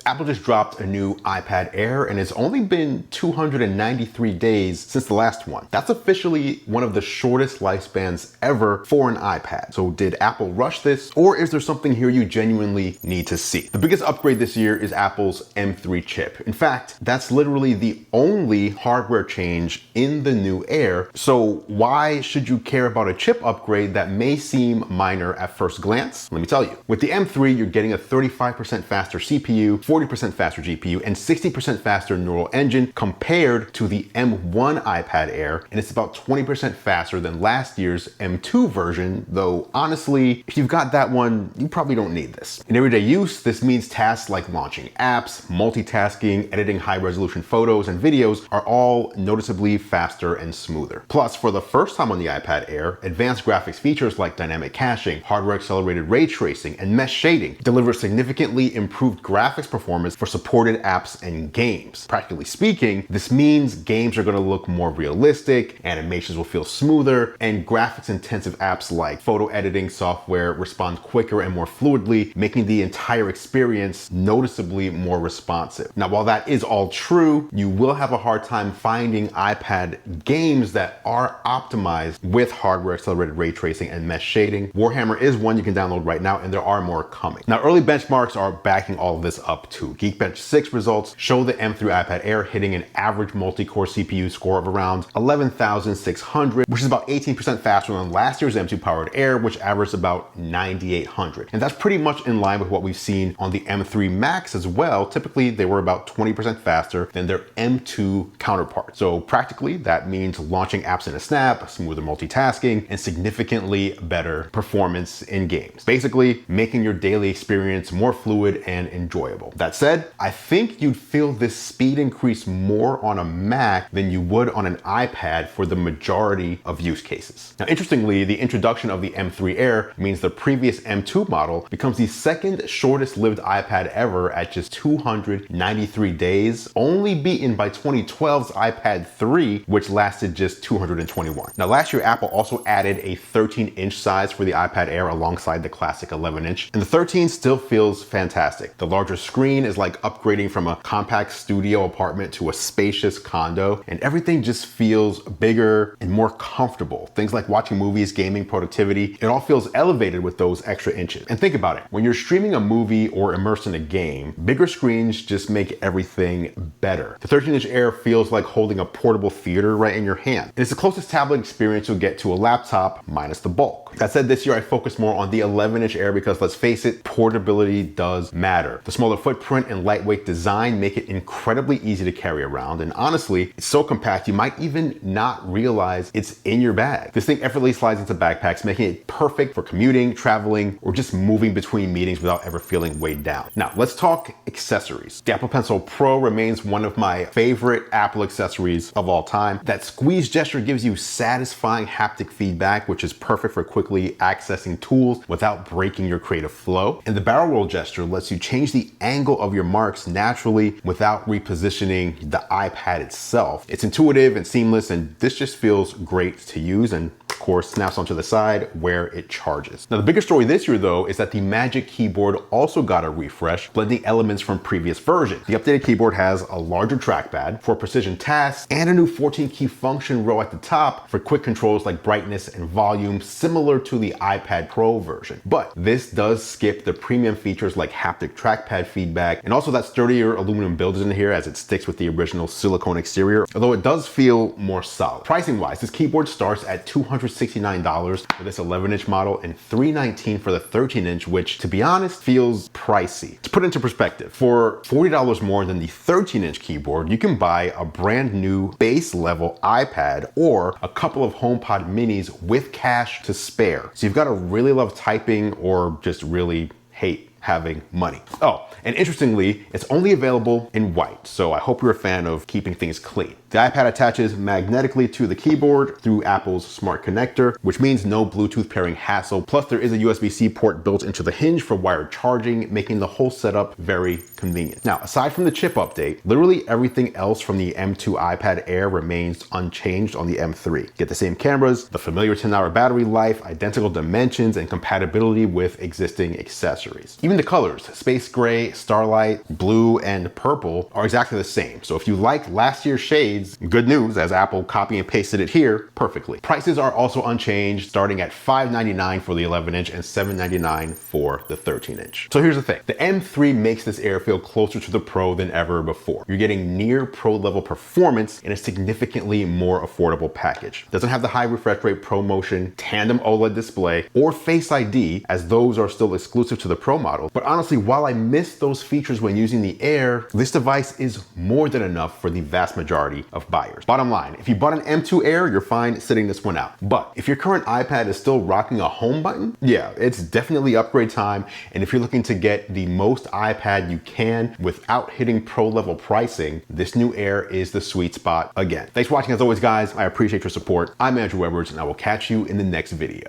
Apple just dropped a new iPad Air and it's only been 293 days since the last one. That's officially one of the shortest lifespans ever for an iPad. So did Apple rush this, or is there something here you genuinely need to see? The biggest upgrade this year is Apple's M3 chip. In fact, that's literally the only hardware change in the new Air. So why should you care about a chip upgrade that may seem minor at first glance? Let me tell you. With the M3, you're getting a 35% faster CPU, 40% faster GPU, and 60% faster neural engine compared to the M1 iPad Air, and it's about 20% faster than last year's M2 version, though honestly, if you've got that one, you probably don't need this. In everyday use, this means tasks like launching apps, multitasking, editing high-resolution photos and videos are all noticeably faster and smoother. Plus, for the first time on the iPad Air, advanced graphics features like dynamic caching, hardware-accelerated ray tracing, and mesh shading deliver significantly improved graphics performance for supported apps and games. Practically speaking, this means games are going to look more realistic, animations will feel smoother, and graphics-intensive apps like photo editing software respond quicker and more fluidly, making the entire experience noticeably more responsive. Now, while that is all true, you will have a hard time finding iPad games that are optimized with hardware-accelerated ray tracing and mesh shading. Warhammer is one you can download right now, and there are more coming. Now, early benchmarks are backing all of this up too. Geekbench 6 results show the M3 iPad Air hitting an average multi-core CPU score of around 11,600, which is about 18% faster than last year's M2 powered Air, which averaged about 9,800. And that's pretty much in line with what we've seen on the M3 Max as well. Typically, they were about 20% faster than their M2 counterpart. So practically, that means launching apps in a snap, smoother multitasking, and significantly better performance in games. Basically, making your daily experience more fluid and enjoyable. That said, I think you'd feel this speed increase more on a Mac than you would on an iPad for the majority of use cases. Now, interestingly, the introduction of the M3 Air means the previous M2 model becomes the second shortest lived iPad ever at just 293 days, only beaten by 2012's iPad 3, which lasted just 221. Now, last year, Apple also added a 13-inch size for the iPad Air alongside the classic 11-inch, and the 13 still feels fantastic. The larger screen is like upgrading from a compact studio apartment to a spacious condo, and everything just feels bigger and more comfortable. Things like watching movies, gaming, productivity, it all feels elevated with those extra inches. And think about it, when you're streaming a movie or immersed in a game, bigger screens just make everything better. The 13-inch Air feels like holding a portable theater right in your hand. And it's the closest tablet experience you'll get to a laptop minus the bulk. That said, this year I focused more on the 11-inch Air because let's face it, portability does matter. The smaller footprint and lightweight design make it incredibly easy to carry around, and honestly, it's so compact you might even not realize it's in your bag. This thing effortlessly slides into backpacks, making it perfect for commuting, traveling, or just moving between meetings without ever feeling weighed down. Now, let's talk accessories. The Apple Pencil Pro remains one of my favorite Apple accessories of all time. That squeeze gesture gives you satisfying haptic feedback, which is perfect for quickly accessing tools without breaking your creative flow. And the barrel roll gesture lets you change the angle of your marks naturally without repositioning the iPad itself. It's intuitive and seamless, and this just feels great to use, and of course snaps onto the side where it charges. Now, the bigger story this year though is that the Magic Keyboard also got a refresh, blending elements from previous versions. The updated keyboard has a larger trackpad for precision tasks and a new 14-key function row at the top for quick controls like brightness and volume, similar to the iPad Pro version. But this does skip the premium features like haptic trackpad feedback, and also that sturdier aluminum build is in here as it sticks with the original silicone exterior, although it does feel more solid. Pricing wise, this keyboard starts at $269 for this 11-inch model and $319 for the 13-inch, which to be honest feels pricey. To put it into perspective, for $40 more than the 13-inch keyboard, you can buy a brand new base level iPad or a couple of HomePod minis with cash to spare. So you've got to really love typing or just really hate having money. Oh, and interestingly, it's only available in white, so I hope you're a fan of keeping things clean. The iPad attaches magnetically to the keyboard through Apple's smart connector, which means no Bluetooth pairing hassle. Plus, there is a USB-C port built into the hinge for wired charging, making the whole setup very convenient. Now, aside from the chip update, literally everything else from the M2 iPad Air remains unchanged on the M3. Get the same cameras, the familiar 10-hour battery life, identical dimensions, and compatibility with existing accessories. Even Even the colors, space gray, starlight, blue, and purple are exactly the same. So if you like last year's shades, good news, as Apple copy and pasted it here perfectly. Prices are also unchanged, starting at $599 for the 11-inch and $799 for the 13-inch. So here's the thing. The M3 makes this Air feel closer to the Pro than ever before. You're getting near Pro level performance in a significantly more affordable package. It doesn't have the high refresh rate ProMotion, tandem OLED display, or Face ID, as those are still exclusive to the Pro model. But honestly, while I miss those features when using the Air, this device is more than enough for the vast majority of buyers. Bottom line, if you bought an M2 Air, you're fine sitting this one out. But if your current iPad is still rocking a home button, yeah, it's definitely upgrade time. And if you're looking to get the most iPad you can without hitting Pro level pricing, this new Air is the sweet spot again. Thanks for watching as always, guys. I appreciate your support. I'm Andrew Edwards, and I will catch you in the next video.